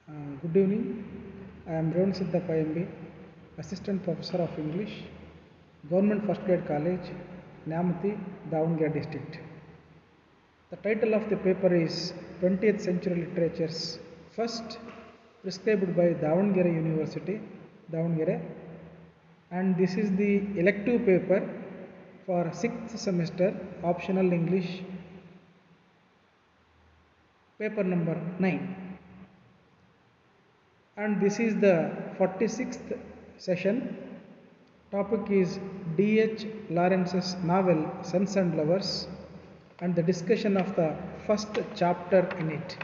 Good evening. I am Rohan Siddhappa MB, Assistant Professor of English, Government First Grade College, Nyamati, Davangere District. The title of the paper is 20th Century Literatures First, prescribed by Davangere University, Davangere, and this is the elective paper for 6th semester optional English, paper number 9. And this is the 46th session. Topic is D.H. Lawrence's novel Sons and Lovers and the discussion of the first chapter in it,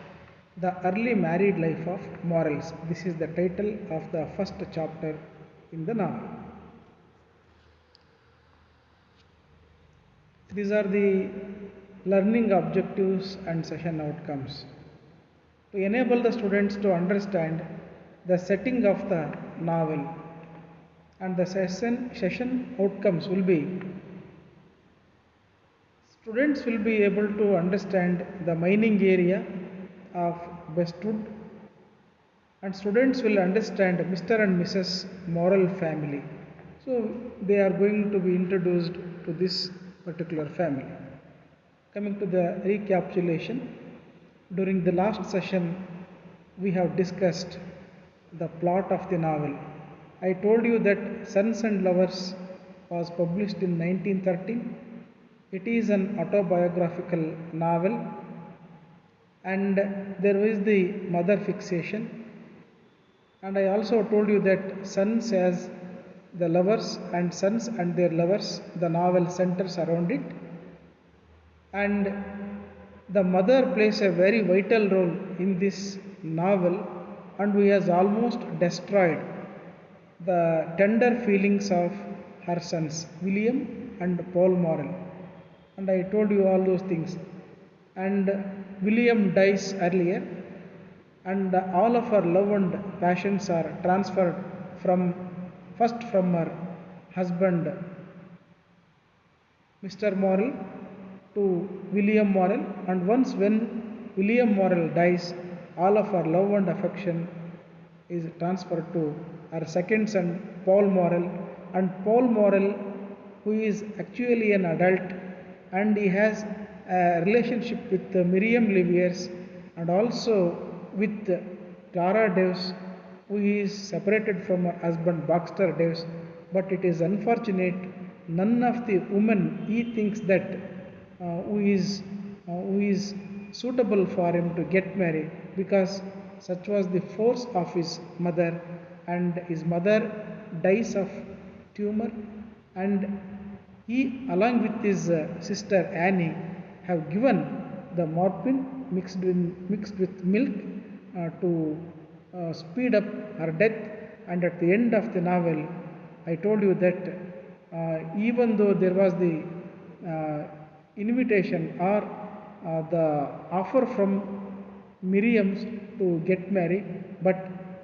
The Early Married Life of Morals. This is the title of the first chapter in the novel. These are the learning objectives and session outcomes. To enable the students to understand the setting of the novel, and the session outcomes will be students will be able to understand the mining area of Bestwood, and students will understand Mr. and Mrs. Morel family. So they are going to be introduced to this particular family. Coming to the recapitulation, during the last session we have discussed the plot of the novel. I told you that Sons and Lovers was published in 1913. It is an autobiographical novel, and there is the mother fixation. And I also told you that Sons as the lovers and Sons and their lovers, the novel centers around it. And the mother plays a very vital role in this novel, and who has almost destroyed the tender feelings of her sons, William and Paul Morel. And I told you all those things. And William dies earlier, and all of her love and passions are transferred first from her husband, Mr. Morel, to William Morel, and once when William Morel dies, all of her love and affection is transferred to her second son, Paul Morel, and Paul Morel, who is actually an adult, and he has a relationship with Miriam Liviers and also with Clara Daves, who is separated from her husband Baxter Daves. But it is unfortunate, none of the women he thinks that who is suitable for him to get married, because such was the force of his mother, and his mother dies of tumor, and he along with his sister Annie have given the morphine mixed with milk to speed up her death. And at the end of the novel I told you that even though there was the invitation or the offer from Miriam's to get married, but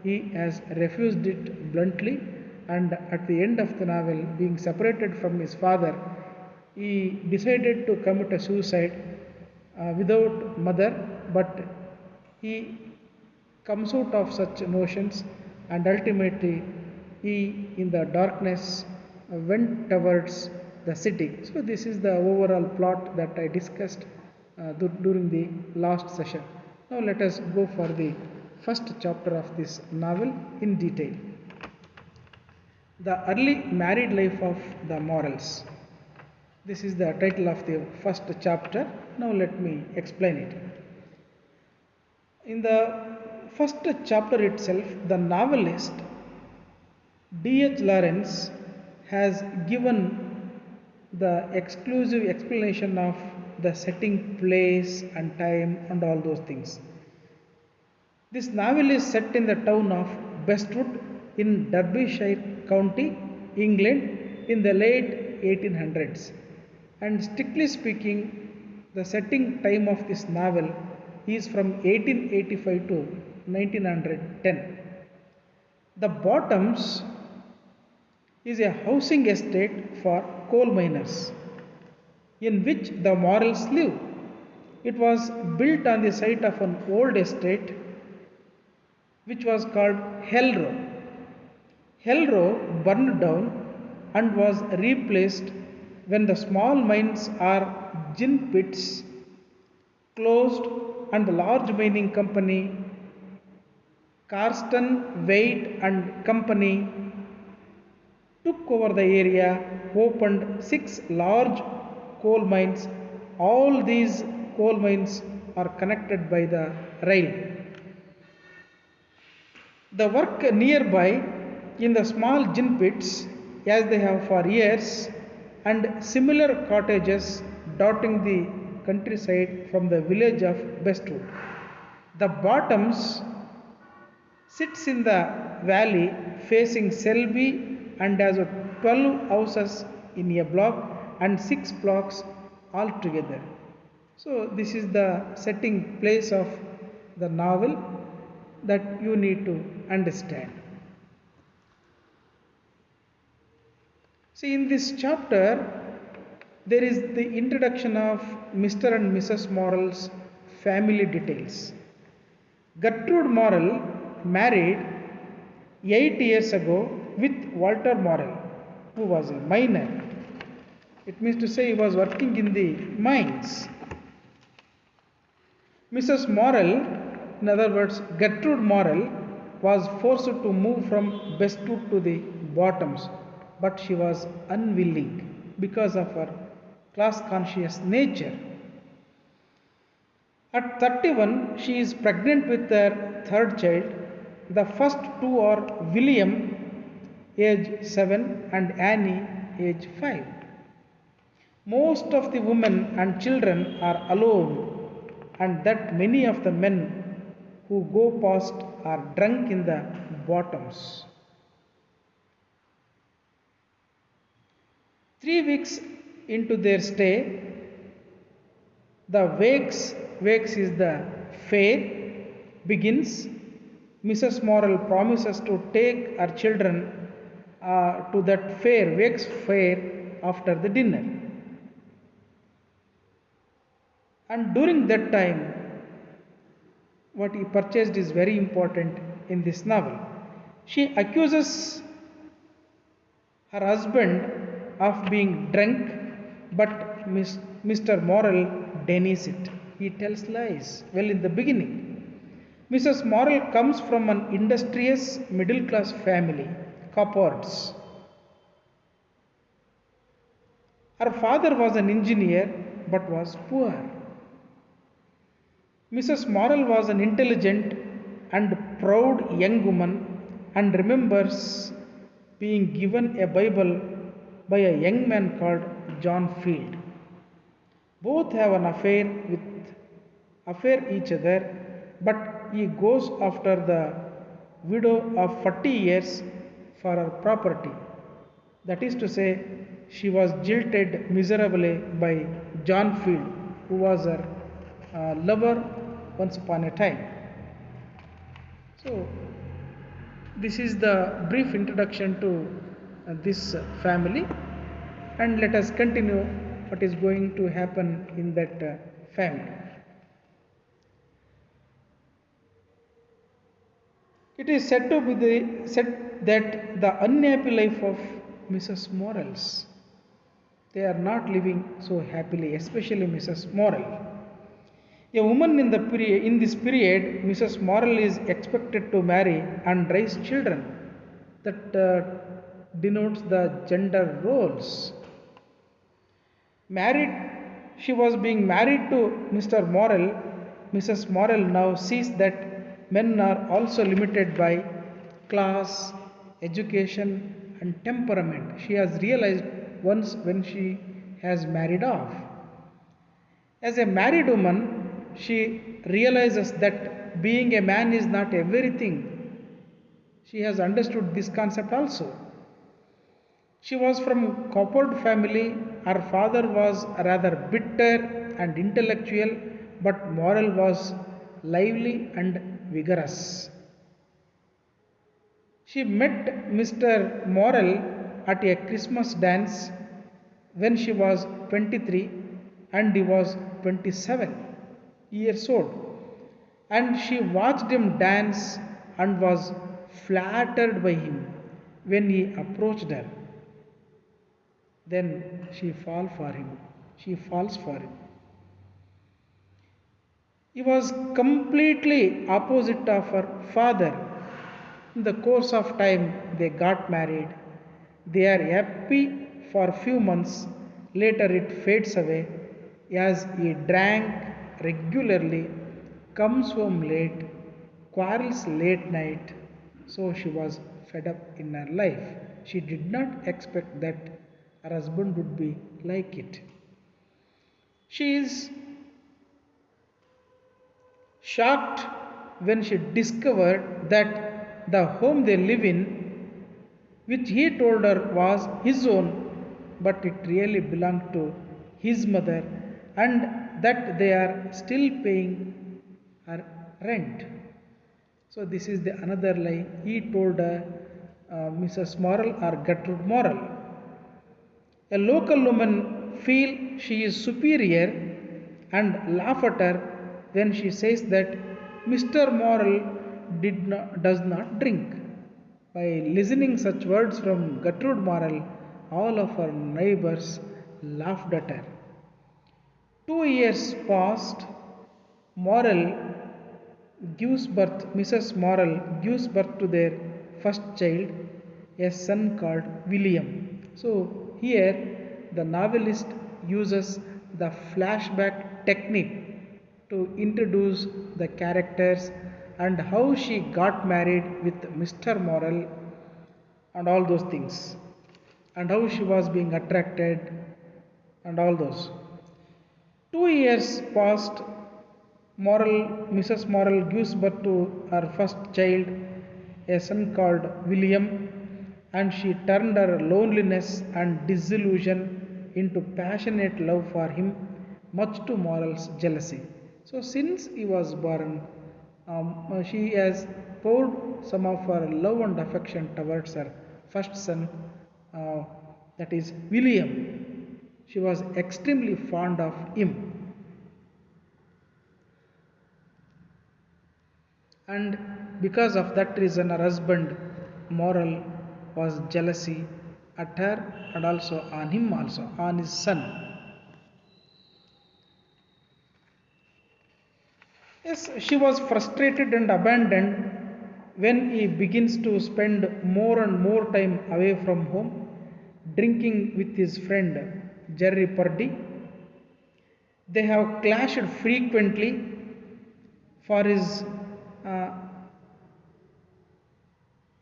he has refused it bluntly, and at the end of the novel, being separated from his father, he decided to commit a suicide without mother, but he comes out of such notions, and ultimately he in the darkness went towards the city. So this is the overall plot that I discussed during the last session. Now let us go for the first chapter of this novel in detail. The Early Married Life of the Morels. This is the title of the first chapter. Now let me explain it. In the first chapter itself, the novelist D.H. Lawrence has given the exclusive explanation of the setting, place and time and all those things. This novel is set in the town of Bestwood in Derbyshire County, England in the late 1800s. And strictly speaking, the setting time of this novel is from 1885 to 1910. The Bottoms is a housing estate for coal miners in which the Morels live. It was built on the site of an old estate which was called Hellro. Hellro burned down and was replaced when the small mines or gin pits closed and the large mining company Karsten Wade and Company took over the area, opened 6 large coal mines. All these coal mines are connected by the rail. The work nearby in the small gin pits, as they have for years, and similar cottages dotting the countryside from the village of Bestwood. The bottoms sits in the valley facing Selby and has 12 houses in a block and 6 blocks altogether. So this is the setting place of the novel that you need to understand. See, in this chapter, there is the introduction of Mr. and Mrs. Morrell's family details. Gertrude Morrell married 8 years ago with Walter Morrell, who was a miner. It means to say he was working in the mines. Mrs. Morrell, in other words, Gertrude Morrell, was forced to move from Bestwood to the Bottoms, but she was unwilling because of her class conscious nature. At 31, she is pregnant with her third child. The first two are William, age 7, and Annie, age 5. Most of the women and children are alone, and that many of the men who go past are drunk in the bottoms. 3 weeks into their stay, the wakes is the fair, begins. Mrs. Morrell promises to take her children to that fair, wakes fair, after the dinner. And during that time, what he purchased is very important in this novel. She accuses her husband of being drunk, but Mr. Morrell denies it. He tells lies. Well, in the beginning, Mrs. Morrell comes from an industrious middle class family, Coppards. Her father was an engineer but was poor. Mrs. Morrell was an intelligent and proud young woman and remembers being given a Bible by a young man called John Field. Both have an affair each other, but he goes after the widow of 40 years for her property. That is to say, she was jilted miserably by John Field, who was her lover once upon a time. So, this is the brief introduction to this family, and let us continue what is going to happen in that family. It is said that the unhappy life of Mrs. Morrells, they are not living so happily, especially Mrs. Morrell. A woman in this period, Mrs. Morrell is expected to marry and raise children. That denotes the gender roles. She was being married to Mr. Morrell. Mrs. Morrell now sees that men are also limited by class, education, and temperament. She has realized once when she has married off. As a married woman, she realizes that being a man is not everything. She has understood this concept also. She was from a Coppard family. Her father was rather bitter and intellectual, but Morrell was lively and vigorous. She met Mr. Morrell at a Christmas dance when she was 23 and he was 27 years old, and she watched him dance and was flattered by him when he approached her. Then she falls for him. She falls for him. He was completely opposite of her father. In the course of time, they got married. They are happy for few months. Later, it fades away as he drank regularly, comes home late, quarrels late night. So she was fed up in her life. She did not expect that her husband would be like it. She is shocked when she discovered that the home they live in, which he told her was his own, but it really belonged to his mother, and that they are still paying her rent. So this is the another lie he told Mrs. Morel or Gertrude Morel. A local woman feel she is superior and laugh at her when she says that Mr. Morel does not drink. By listening such words from Gertrude Morel, all of her neighbors laughed at her. 2 years passed. Morel Mrs. Morel gives birth to their first child, a son called William. So here the novelist uses the flashback technique to introduce the characters and how she got married with Mr. Morel and all those things, and how she was being attracted and all those. 2 years passed. Mrs. Morel gives birth to her first child, a son called William, and she turned her loneliness and disillusion into passionate love for him, much to Morel's jealousy. So, since he was born, she has poured some of her love and affection towards her first son, uh, that is William. She was extremely fond of him. And because of that reason, her husband Morel was jealousy at her and also on him, also on his son. Yes, she was frustrated and abandoned when he begins to spend more and more time away from home, drinking with his friend Jerry Purdy. They have clashed frequently for his uh,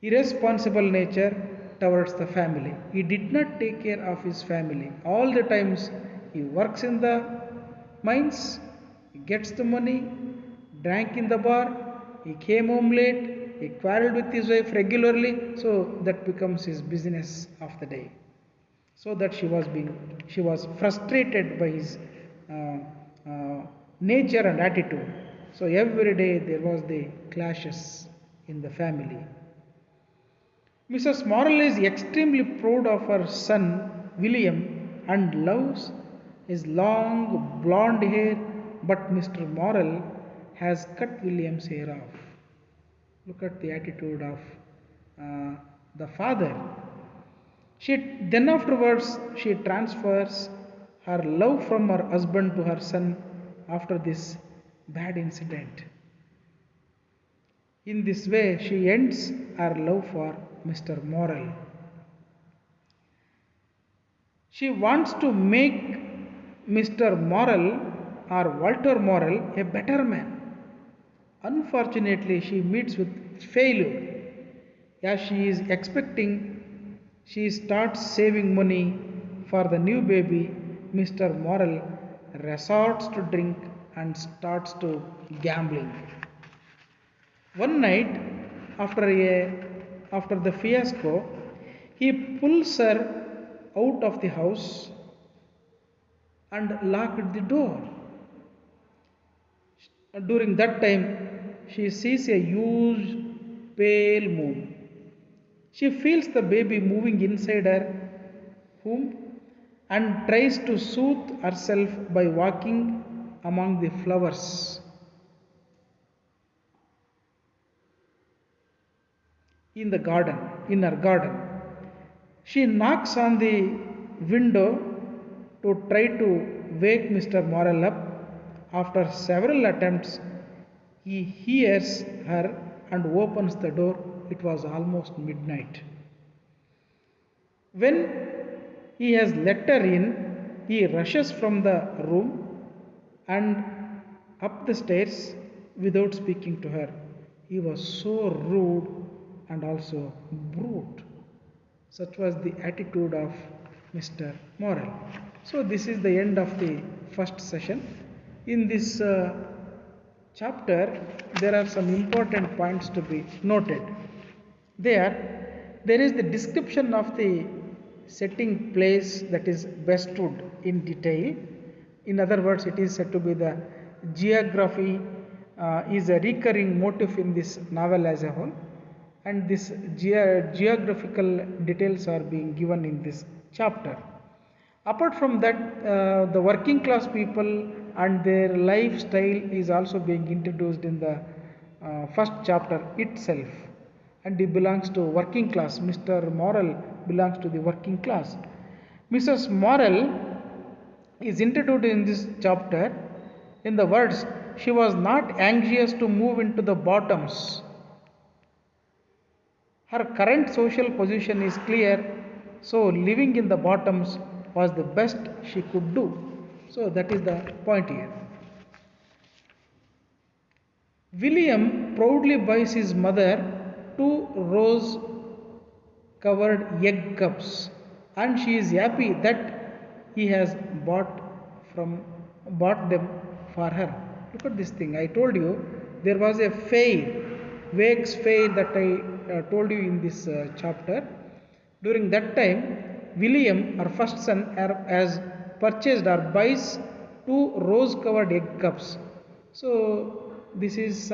irresponsible nature towards the family. He did not take care of his family. All the times he works in the mines, he gets the money, drank in the bar, he came home late, he quarreled with his wife regularly, so that becomes his business of the day. So that she was frustrated by his uh, nature and attitude. So every day there was the clashes in the family. Mrs. Morel is extremely proud of her son William and loves his long blonde hair, but Mr. Morel has cut William's hair off. Look at the attitude of the father. Then afterwards she transfers her love from her husband to her son after this bad incident. In this way, she ends her love for Mr. Morel. She wants to make Mr. Morel or Walter Morel a better man. Unfortunately, she meets with failure. As she is expecting, she starts saving money for the new baby. Mr. Morel resorts to drink and starts to gambling. One night, after the fiasco, he pulls her out of the house and locked the door. During that time, she sees a huge pale moon. She feels the baby moving inside her womb and tries to soothe herself by walking among the flowers. in the garden, in her garden. She knocks on the window to try to wake Mr. Morel up. After several attempts, he hears her and opens the door. It was almost midnight. When he has let her in, he rushes from the room and up the stairs without speaking to her. He was so rude and also brute. Such was the attitude of Mr. Morel. So, this is the end of the first session. In this chapter, there are some important points to be noted. There is the description of the setting place, that is Bestwood, in detail. In other words, it is said to be the geography is a recurring motif in this novel as a whole, and this geographical details are being given in this chapter. Apart from that, the working class people and their lifestyle is also being introduced in the first chapter itself, and he belongs to working class. Mr. Morel belongs to the working class. Mrs. Morel is introduced in this chapter in the words, she was not anxious to move into the bottoms. Her current social position is clear, so living in the bottoms was the best she could do. So that is the point here. William proudly buys his mother 2 rose covered egg cups, and she is happy that he has bought them for her. Look at this thing. I told you there was a fair, Wakes fair, that I told you in this chapter. During that time, William, her first son, has purchased or buys 2 rose-covered egg cups. So this is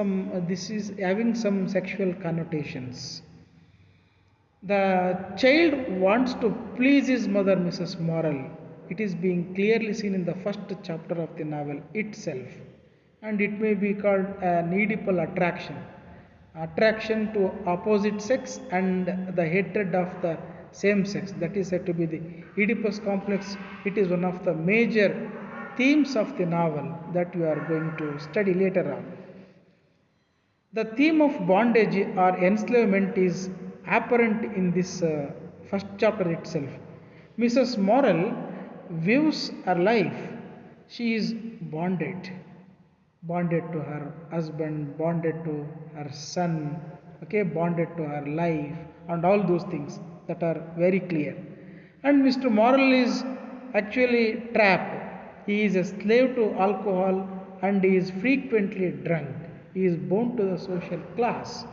having some sexual connotations. The child wants to please his mother, Mrs. Morel. It is being clearly seen in the first chapter of the novel itself, and it may be called an Oedipal attraction to opposite sex and the hatred of the same sex. That is said to be the Oedipus complex. It is one of the major themes of the novel that we are going to study later on. The theme of bondage or enslavement is apparent in this first chapter itself. Mrs. Morel views her life. She is bonded to her husband, bonded to her son, bonded to her life, and all those things that are very clear. And Mr. Morel is actually trapped. He is a slave to alcohol and he is frequently drunk. He is bound to the social class.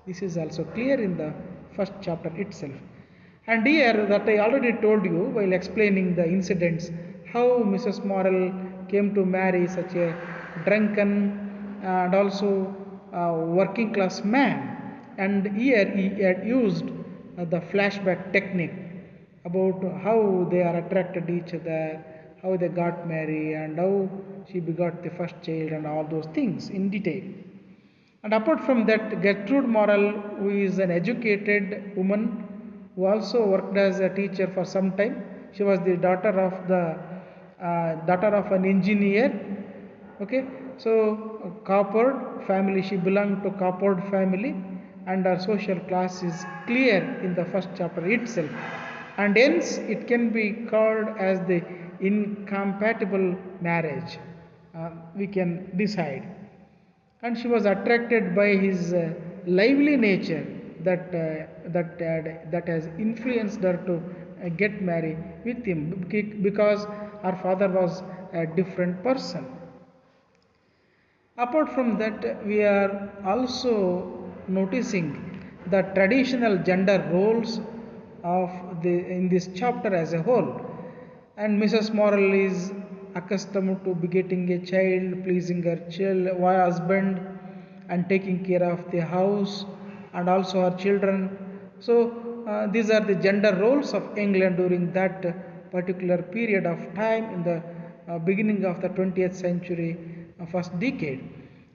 This is also clear in the first chapter itself. And here, that I already told you while explaining the incidents, how Mrs. Morel came to marry such a drunken and also working class man. And here he had used the flashback technique about how they are attracted to each other, how they got married, and how she begot the first child, and all those things in detail. And apart from that, Gertrude Morel, who is an educated woman who also worked as a teacher for some time, she was the daughter of an engineer. So Cowper family, she belonged to Cowper family, and her social class is clear in the first chapter itself, and hence it can be called as the incompatible marriage. We can decide. And she was attracted by his lively nature that has influenced her to get married with him, because her father was a different person. Apart from that, we are also noticing the traditional gender roles in this chapter as a whole. And Mrs. Morel is accustomed to begetting a child, pleasing her husband, and taking care of the house and also her children. So these are the gender roles of England during that particular period of time in the beginning of the 20th century, first decade.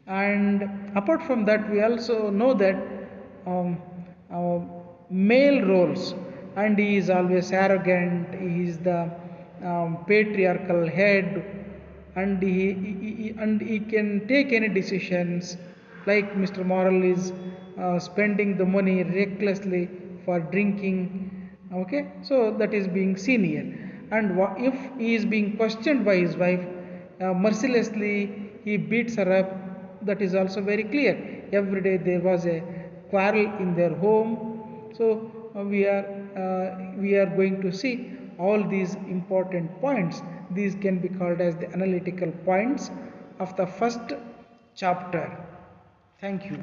And apart from that, we also know that uh, male roles, and he is always arrogant, he is the patriarchal head, and he can take any decisions, like Mr. Moral is spending the money recklessly for drinking. Okay, so that is being seen here. And if he is being questioned by his wife, mercilessly he beats her up. That is also very clear. Every day there was a quarrel in their home. So we are going to see all these important points. These can be called as the analytical points of the first chapter. Thank you.